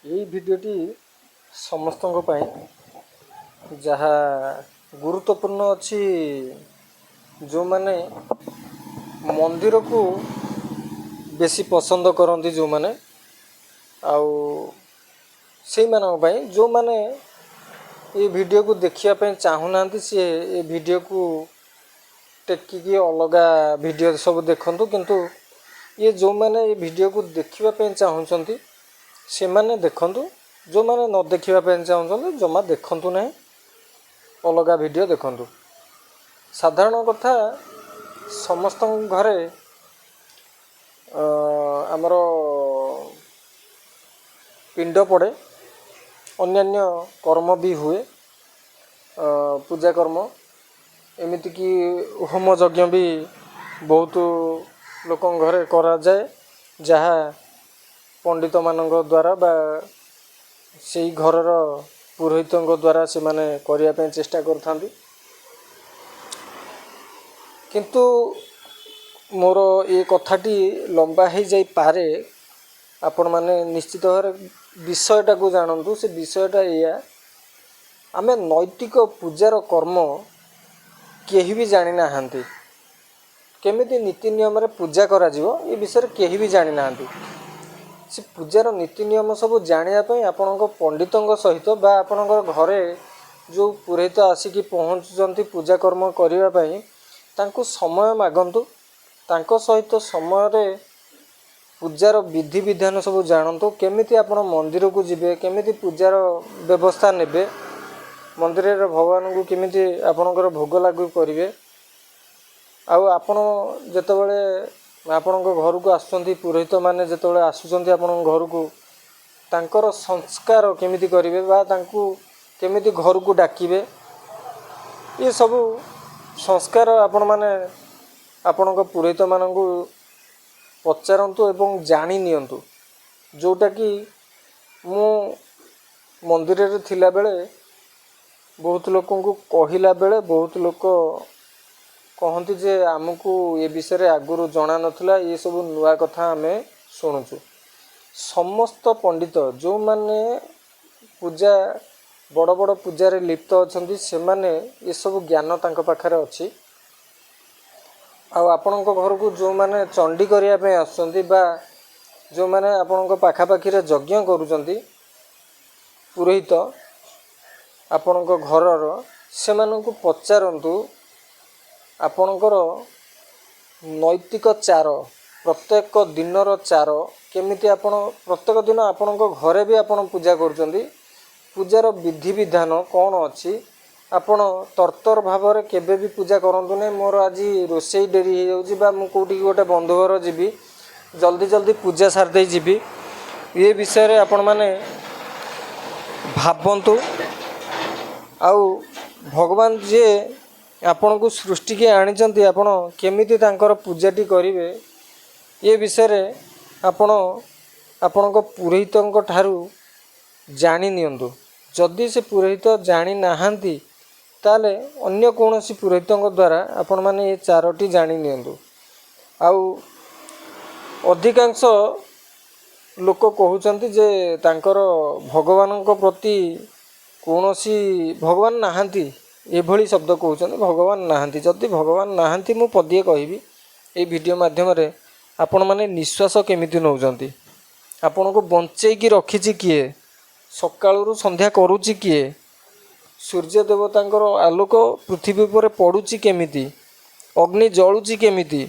এই ভিডিଓଟି ସମସ୍ତଙ୍କ ପାଇଁ ଯାହା ଗୁରୁତ୍ୱପୂର୍ଣ୍ଣ ଅଛି, ଯେଉଁମାନେ ମନ୍ଦିରକୁ ବେଶୀ ପସନ୍ଦ କରନ୍ତି, ଯେଉଁମାନେ ଆଉ ସେଇମାନଙ୍କ ପାଇଁ, ଯେଉଁମାନେ ଏ ଭିଡ଼ିଓକୁ ଦେଖିବା ପାଇଁ ଚାହୁଁନାହାନ୍ତି, ସିଏ ଏ ଭିଡ଼ିଓକୁ ଟେକିକି ଅଲଗା ଭିଡ଼ିଓ ସବୁ ଦେଖନ୍ତୁ। କିନ୍ତୁ ଇଏ ଯେଉଁମାନେ ଏ ଭିଡ଼ିଓକୁ ଦେଖିବା ପାଇଁ ଚାହୁଁଛନ୍ତି ସେମାନେ ଦେଖନ୍ତୁ, ଯେଉଁମାନେ ନ ଦେଖିବା ପାଇଁ ଚାହୁଁଛନ୍ତି ଜମା ଦେଖନ୍ତୁ ନାହିଁ, ଅଲଗା ଭିଡ଼ିଓ ଦେଖନ୍ତୁ। ସାଧାରଣ କଥା, ସମସ୍ତଙ୍କ ଘରେ ଆମର ପିଣ୍ଡ ପଡ଼େ, ଅନ୍ୟାନ୍ୟ କର୍ମ ବି ହୁଏ, ପୂଜା କର୍ମ, ଏମିତିକି ହୋମ ଯଜ୍ଞ ବି ବହୁତ ଲୋକଙ୍କ ଘରେ କରାଯାଏ, ଯାହା ପଣ୍ଡିତମାନଙ୍କ ଦ୍ୱାରା ବା ସେଇ ଘରର ପୁରୋହିତଙ୍କ ଦ୍ୱାରା ସେମାନେ କରିବା ପାଇଁ ଚେଷ୍ଟା କରିଥାନ୍ତି। କିନ୍ତୁ ମୋର ଏ କଥାଟି ଲମ୍ବା ହୋଇଯାଇପାରେ, ଆପଣମାନେ ନିଶ୍ଚିତ ଭାବରେ ବିଷୟଟାକୁ ଜାଣନ୍ତୁ। ସେ ବିଷୟଟା ଏଇଆ, ଆମେ ନୈତିକ ପୂଜାର କର୍ମ କେହି ବି ଜାଣିନାହାନ୍ତି। କେମିତି ନୀତି ନିୟମରେ ପୂଜା କରାଯିବ ଏ ବିଷୟରେ କେହି ବି ଜାଣିନାହାନ୍ତି। ସେ ପୂଜାର ନୀତି ନିୟମ ସବୁ ଜାଣିବା ପାଇଁ ଆପଣଙ୍କ ପଣ୍ଡିତଙ୍କ ସହିତ ବା ଆପଣଙ୍କର ଘରେ ଯେଉଁ ପୁରୋହିତ ଆସିକି ପହଞ୍ଚୁଛନ୍ତି ପୂଜା କର୍ମ କରିବା ପାଇଁ, ତାଙ୍କୁ ସମୟ ମାଗନ୍ତୁ। ତାଙ୍କ ସହିତ ସମୟରେ ପୂଜାର ବିଧିବିଧାନ ସବୁ ଜାଣନ୍ତୁ। କେମିତି ଆପଣ ମନ୍ଦିରକୁ ଯିବେ, କେମିତି ପୂଜାର ବ୍ୟବସ୍ଥା ନେବେ, ମନ୍ଦିରରେ ଭଗବାନଙ୍କୁ କେମିତି ଆପଣଙ୍କର ଭୋଗ ଲାଗୁ କରିବେ, ଆଉ ଆପଣ ଯେତେବେଳେ ଆପଣଙ୍କ ଘରକୁ ଆସୁଛନ୍ତି, ପୁରୋହିତମାନେ ଯେତେବେଳେ ଆସୁଛନ୍ତି ଆପଣଙ୍କ ଘରକୁ, ତାଙ୍କର ସଂସ୍କାର କେମିତି କରିବେ ବା ତାଙ୍କୁ କେମିତି ଘରକୁ ଡାକିବେ, ଏସବୁ ସଂସ୍କାର ଆପଣମାନେ ଆପଣଙ୍କ ପୁରୋହିତମାନଙ୍କୁ ପଚାରନ୍ତୁ ଏବଂ ଜାଣି ନିଅନ୍ତୁ। ଯେଉଁଟାକି ମୁଁ ମନ୍ଦିରରେ ଥିଲାବେଳେ ବହୁତ ଲୋକଙ୍କୁ କହିଲା ବେଳେ ବହୁତ ଲୋକ କହନ୍ତି ଯେ ଆମକୁ ଏ ବିଷୟରେ ଆଗରୁ ଜଣା ନଥିଲା, ଏସବୁ ନୂଆ କଥା ଆମେ ଶୁଣୁଛୁ। ସମସ୍ତ ପଣ୍ଡିତ ଯେଉଁମାନେ ପୂଜା ବଡ଼ ବଡ଼ ପୂଜାରେ ଲିପ୍ତ ଅଛନ୍ତି, ସେମାନେ ଏସବୁ ଜ୍ଞାନ ତାଙ୍କ ପାଖରେ ଅଛି। ଆଉ ଆପଣଙ୍କ ଘରକୁ ଯେଉଁମାନେ ଚଣ୍ଡୀ କରିବା ପାଇଁ ଆସୁଛନ୍ତି ବା ଯେଉଁମାନେ ଆପଣଙ୍କ ପାଖାପାଖିରେ ଯଜ୍ଞ କରୁଛନ୍ତି, ପୁରୋହିତ ଆପଣଙ୍କ ଘରର, ସେମାନଙ୍କୁ ପଚାରନ୍ତୁ ଆପଣଙ୍କର ନୈତିକ ଚାର, ପ୍ରତ୍ୟେକ ଦିନର ଚାର କେମିତି। ଆପଣ ପ୍ରତ୍ୟେକ ଦିନ ଆପଣଙ୍କ ଘରେ ବି ଆପଣ ପୂଜା କରୁଛନ୍ତି, ପୂଜାର ବିଧିବିଧାନ କ'ଣ ଅଛି। ଆପଣ ତରତର ଭାବରେ କେବେ ବି ପୂଜା କରନ୍ତୁ ନାହିଁ, ମୋର ଆଜି ରୋଷେଇ ଡେରି ହେଇଯାଉଛି ବା ମୁଁ କେଉଁଠିକି ଗୋଟେ ବନ୍ଧୁ ଘର ଯିବି, ଜଲ୍ଦି ଜଲ୍ଦି ପୂଜା ସାରିଦେଇ ଯିବି, ଏ ବିଷୟରେ ଆପଣମାନେ ଭାବନ୍ତୁ। ଆଉ ଭଗବାନ ଯିଏ ଆପଣଙ୍କୁ ସୃଷ୍ଟିକି ଆଣିଛନ୍ତି, ଆପଣ କେମିତି ତାଙ୍କର ପୂଜାଟି କରିବେ, ଏ ବିଷୟରେ ଆପଣ ଆପଣଙ୍କ ପୁରୋହିତଙ୍କ ଠାରୁ ଜାଣି ନିଅନ୍ତୁ। ଯଦି ସେ ପୁରୋହିତ ଜାଣିନାହାନ୍ତି, ତାହେଲେ ଅନ୍ୟ କୌଣସି ପୁରୋହିତଙ୍କ ଦ୍ୱାରା ଆପଣମାନେ ଏ ଚାରୋଟି ଜାଣି ନିଅନ୍ତୁ। ଆଉ ଅଧିକାଂଶ ଲୋକ କହୁଛନ୍ତି ଯେ ତାଙ୍କର ଭଗବାନଙ୍କ ପ୍ରତି କୌଣସି ଭଗବାନ ନାହାନ୍ତି, ଏଭଳି ଶବ୍ଦ କହୁଛନ୍ତି, ଭଗବାନ ନାହାନ୍ତି। ଯଦି ଭଗବାନ ନାହାନ୍ତି, ମୁଁ ପଦିଏ କହିବି ଏଇ ଭିଡ଼ିଓ ମାଧ୍ୟମରେ, ଆପଣମାନେ ନିଶ୍ୱାସ କେମିତି ନେଉଛନ୍ତି, ଆପଣଙ୍କୁ ବଞ୍ଚେଇକି ରଖିଛି କିଏ, ସକାଳରୁ ସନ୍ଧ୍ୟା କରୁଛି କିଏ, ସୂର୍ଯ୍ୟ ଦେବତାଙ୍କର ଆଲୋକ ପୃଥିବୀ ଉପରେ ପଡ଼ୁଛି କେମିତି, ଅଗ୍ନି ଜଳୁଛି କେମିତି,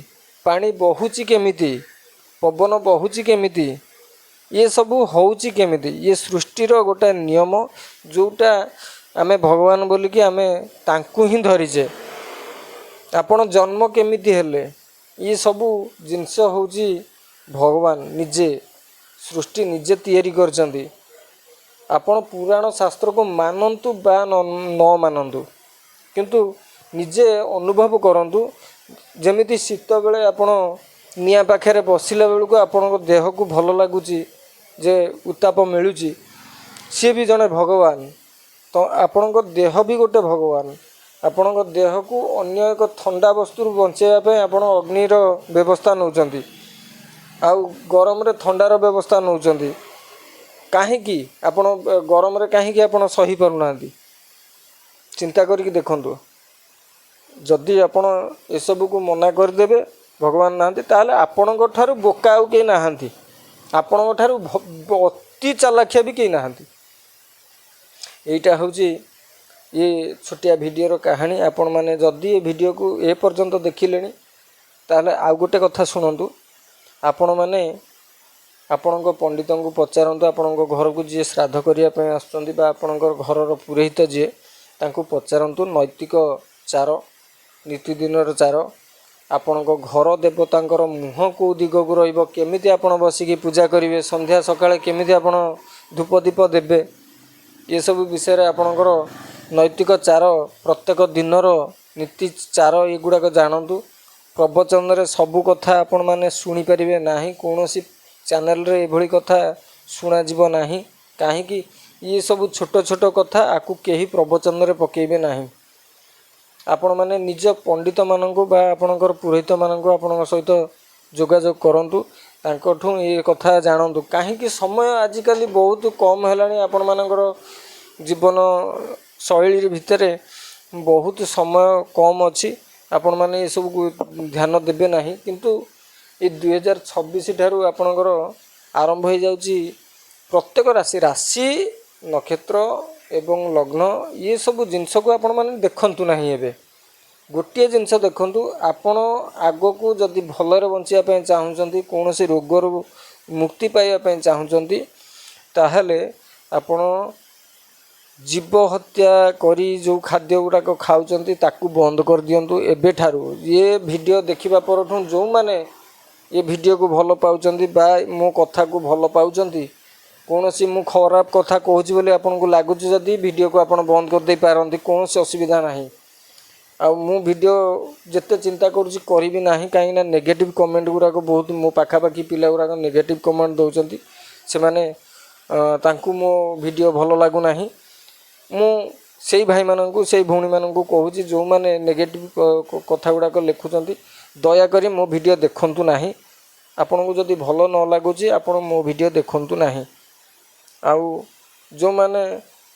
ପାଣି ବହୁଛି କେମିତି, ପବନ ବହୁଛି କେମିତି, ସବୁ ହେଉଛି କେମିତି, ସୃଷ୍ଟିର ଗୋଟେ ନିୟମ, ଯେଉଁଟା ଆମେ ଭଗବାନ ବୋଲିକି ଆମେ ତାଙ୍କୁ ହିଁ ଧରିଛେ। ଆପଣ ଜନ୍ମ କେମିତି ହେଲେ, ସବୁ ଜିନିଷ ହେଉଛି ଭଗବାନ ନିଜେ ସୃଷ୍ଟି ନିଜେ ତିଆରି କରିଛନ୍ତି। ଆପଣ ପୁରାଣ ଶାସ୍ତ୍ରକୁ ମାନନ୍ତୁ ବା ନ ମାନନ୍ତୁ, କିନ୍ତୁ ନିଜେ ଅନୁଭବ କରନ୍ତୁ। ଯେମିତି ଶୀତବେଳେ ଆପଣ ନିଆଁ ପାଖରେ ବସିଲା ବେଳକୁ ଆପଣଙ୍କ ଦେହକୁ ଭଲ ଲାଗୁଛି, ଯେ ଉତ୍ତାପ ମିଳୁଛି, ସିଏ ବି ଜଣେ ଭଗବାନ। ତ ଆପଣଙ୍କ ଦେହ ବି ଗୋଟେ ଭଗବାନ। ଆପଣଙ୍କ ଦେହକୁ ଅନ୍ୟ ଏକ ଥଣ୍ଡା ବସ୍ତୁରୁ ବଞ୍ଚାଇବା ପାଇଁ ଆପଣ ଅଗ୍ନିର ବ୍ୟବସ୍ଥା ନେଉଛନ୍ତି, ଆଉ ଗରମରେ ଥଣ୍ଡାର ବ୍ୟବସ୍ଥା ନେଉଛନ୍ତି। କାହିଁକି ଆପଣ ଗରମରେ କାହିଁକି ଆପଣ ସହି ପାରୁନାହାନ୍ତି? ଚିନ୍ତା କରିକି ଦେଖନ୍ତୁ। ଯଦି ଆପଣ ଏସବୁକୁ ମନା କରିଦେବେ ଭଗବାନ ନାହାନ୍ତି, ତାହେଲେ ଆପଣଙ୍କ ଠାରୁ ବୋକା ଆଉ କେହି ନାହାନ୍ତି, ଆପଣଙ୍କ ଠାରୁ ଅତି ଚାଲାଖିଆ ବି କେହି ନାହାନ୍ତି। ଏଇଟା ହେଉଛି ये छोटिया भिडियोर कहानी। आपण मैंने जदि ये भिडियो को ए पर्यंत देखिले ताहले आउ गोटे कथा शुणु। आपण मैंने आपण पंडित को पचारतु, आपण घर को जी श्राद्ध करने आपणकर घर पुरोहित जी तांको पचारतु नैतिक चार नीतिदिन चार आपण घर देवतांकर मुह को दिग को रमिति आप बसिकी पूजा करेंगे, संध्या सकाळे केमिति आपण धूप दीप देवे, ये सब विषय आपणकर नैतिक चार प्रत्येक दिनर नीति चार एगुड़ाक जानतु। प्रवचन रे सबु कथा आपण माने शुणी परिबे नाही, कोनोसी चैनल रे एभली कथा शुणा जीव नाही। काहेकि ये सब छोट छोट कथा आकु केही प्रवचन रे पकेइबे नाही। आपण माने निज पंडित मानंकु बा आपणकर पुरोहित मानंकु आपणक सहित जोगाजोग करंतु, तांकठु ये कथा जानतु। काहेकि समय आजिकाली बहुत कम हेलानी, आपण मानकर जीवन शैली भितर बहुत समय कम अच्छी, आपण माने ये सब ध्यान देबे नाही। किंतु ये 2026 ठारू आपणकर आरंभ हो जाउची प्रत्येक राशि राशि नक्षत्र एवं लग्न ये सब जिनस को आपण माने देखंतु नाही। एबे गोटे जिनस देखंतु, आपण आगो को जदि भलरे बंचिया पय चाहुचंती, कोनोसी रोगर मुक्ति पाइया पय चाहुचंती, ताहले आपण जीव हत्या करी जो खाद्य गुड़ाक खाऊचंती ताकू बंद कर दियंतु एबे ठारू। ये वीडियो देखिबा परठू जो माने ये वीडियो को भल पाउचंती बा मो कथा को भल पाउचंती, कोनोसी मु खराब कथा कहूची बोली आपन को लागुची, जदी वीडियो को आपन बंद कर दे पारंती, कोनोसी असुविधा नाही। आ मु वीडियो जत्ते चिंता करूची करिबी नाही, काहे ना नेगेटिव कमेंट गुड़ाक बहुत मो पाखापाखी पिला गुड़ाक नेगेटिव कमेंट दउचंती, से माने तांकू मो वीडियो भल लागु नाही। मु से भाई मानू से भौणी मानू कहूँ जो मैंने नेगेटिव कथा गुड़ाक लिखुंट दयाकोरी मो वीडियो देखंतु नाही। आपन को जदि भल न लगुच आपण मो वीडियो देखंतु नाही। आउ जो मैंने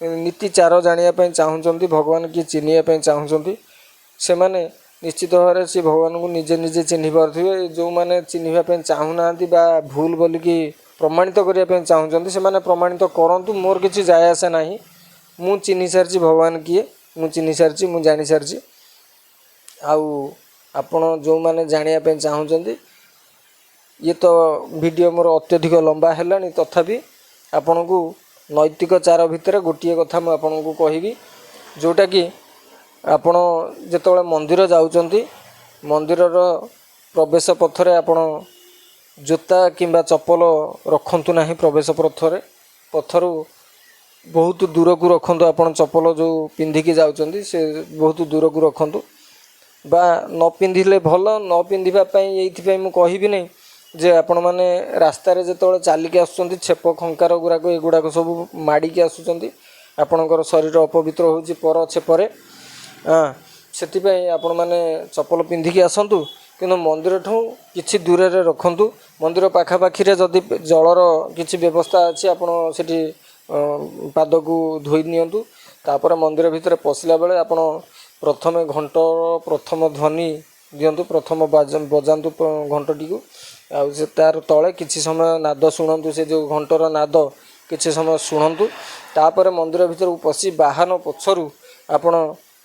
नीति चार जानिया चाहूँगी, भगवान की चिन्हिया चाहूँगी, से माने निश्चित भाव से भगवान को निजे निजे चिन्हि पारे। जो मैंने चिन्हिबा चाहूना बा भूल बोलिकी प्रमाणित करने चाहूँगी, से माने प्रमाणित करंतु, मोर किसी जाए आसे नाही। मु चिन्हि सारी भगवान किए, मु चिन्हि सारी, मु जानी सारी। आउ आपण जो मैंने जानिया चाहूँगी, ये तो वीडियो मोर अत्यधिक लंबा है, तथापि आपण को नैतिक चार भितर गोटे कथा मुझे आपन को कहबी, जोटा कि आपण जेतबेले मंदिर जाउचंती, मंदिर प्रवेश पथरे आपण जोता किंबा चप्पल रखंतु नाही। प्रवेश पथरु बहुत दूर को रखंतु, आपण चप्पल जो पिंधिकी जाउचंती से बहुत दूर को रखंतु, बा न पिंधिले भल, न पिंधिबा पई एइथिपई मु कहबी नै जे आपण माने रास्ता रे जेतबेले चालिके आसुचंती, छेप खंकार गुराक एगुड़ाक सब माड़िकी आसुचंती, आपणकर शरीर अपवित्र होउची पर छेपरे। सेतिपई आपण माने चप्पल पिंधिकी आसंतु, किंतु मंदिर ठू किछि दूर रे रखंतु। मंदिर पाखापाखी रे जदि जलर किछि व्यवस्था अछि, आपण सेठी पाद को धोई नियंतु। तापर मंदिर भितर पशिला बेले आपण प्रथमे घंटर प्रथम ध्वनि दियंतु, प्रथम बजांतु घंटटी को, आ से तार तले किछि समय नाद शुणंतु, से जो घंटर नाद किछि समय शुणंतु। तापर मंदिर भितर पशि बाहन पछरु आपण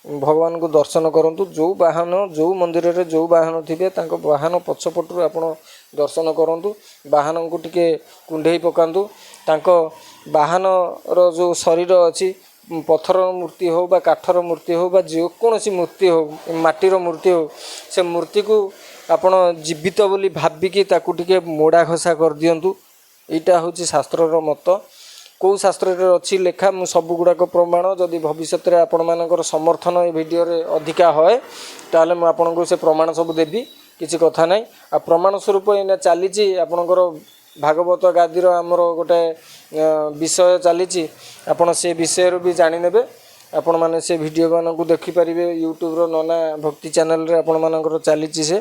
भगवान को दर्शन करंतु। जो बाहन जो मंदिर रे जो बाहन थिबे तांको बाहन पछपटु आपण दर्शन करंतु। बाहन को टिके कुंडेई पकांतु। तांको बाहन रो जो शरीर अछि, पत्थर मूर्ति हो बा काठर मूर्ति हो बा जे कोनोसी मूर्ति हो, माटीर मूर्ति हो, से मूर्ति को आपण जीवित बोली भाबिकी ताकू टिके मोड़ा घसा कर दियंतु। एटा होची शास्त्रर मत। कौ शास्त्र अच्छी लेखा मु सब गुड़ाक प्रमाण जदि भविष्य में आपण मानकर समर्थन ए वीडियो रे अधिका होए, ताले मु आपन को से प्रमाण सब देबी, किसी कथा नहीं। आ प्रमाण स्वरूप एना चलीची आपणकर भागवत गादीर आमर गोटे विषय चलीची, आपण से विषय भी जानी नेबे। आपण माने से वीडियो मानक देखिपारे यूट्यूब नना भक्ति चैनल रे आपण मानकर चली से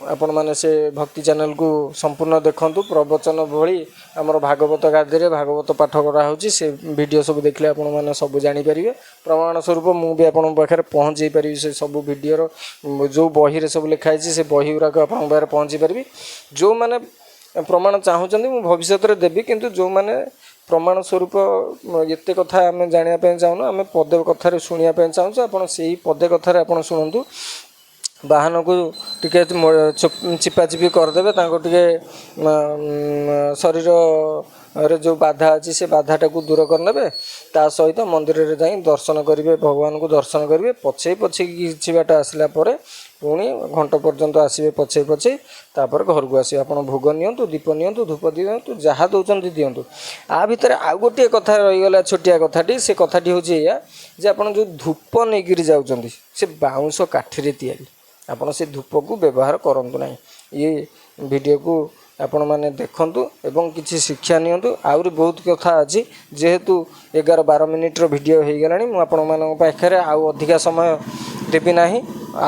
आपण माने से भक्ति चैनल को संपूर्ण देखंतु प्रवचन भली आमर भागवत गादी रे भागवत पाठ करा होची से वीडियो सब देखले आपण माने सब जानि परिबे प्रमाण स्वरूप मु भी आपण पाखरे पहुंचई परिबे से सब वीडियो रो जो बही रे सब लिखा है से बही गुरा को आपण पाखरे पहुंची परिबे जो माने प्रमाण चाहूचंदी मु भविष्य रे देबी किंतु जो माने प्रमाण स्वरूप एते कथा आम जानापी चाहूँ आम पदे कथार शुणापी चाहूँ आपड़ से पदे कथार आप शुणु बाहन को टिके चिपाचिपी करदे टे शरीर रे जो बाधा अच्छी से बाधाटा को दूर करने ता सहित मंदिर रे जाई दर्शन करेंगे भगवान को दर्शन करेंगे पछे पछे किसी बाट आसला पुणी घंटा पर्यंत आसवे पछे पछे तापर घर को आसवे आपड़ भोग नियंतु दीप नियंतु धूप दियंतु जहाँ दौरान दियंतु आ भितर आउ गोटे कथा रहीगला छोटिया कथाटी से कथाटी हूँ या जे आपड़ जो धूप नहीं जाऊँच से बाउंश काठी तैयारी आपड़ से धूप को व्यवहार करूँ ना ये वीडियो को आपण मैंने देखंतु एवं किसी शिक्षा नियंतु आउरी बहुत कथा अच्छी जेहेतु 11-12 मिनिट्र वीडियो हो गलानी मु आपण मानक पाखरे आउ अधिका समय देबी नाही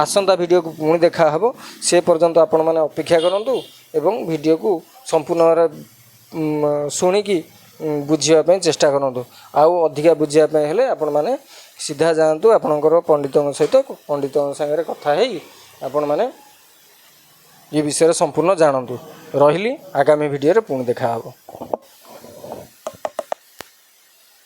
आसंता वीडियो को पुणी देखा हबो से पर्यंत आपण माने अपेक्षा करंतु एवं वीडियो को संपूर्ण शुणिकी बुझिया चेष्टा करंतु आउ अधिका बुझिया हेले आपण माने सीधा जातु आपणकर पंडितों सहित पंडितों संगे कथा है आपण माने ये विषय संपूर्ण जानतु रही आगामी वीडियो रे पुणी देखा हबो।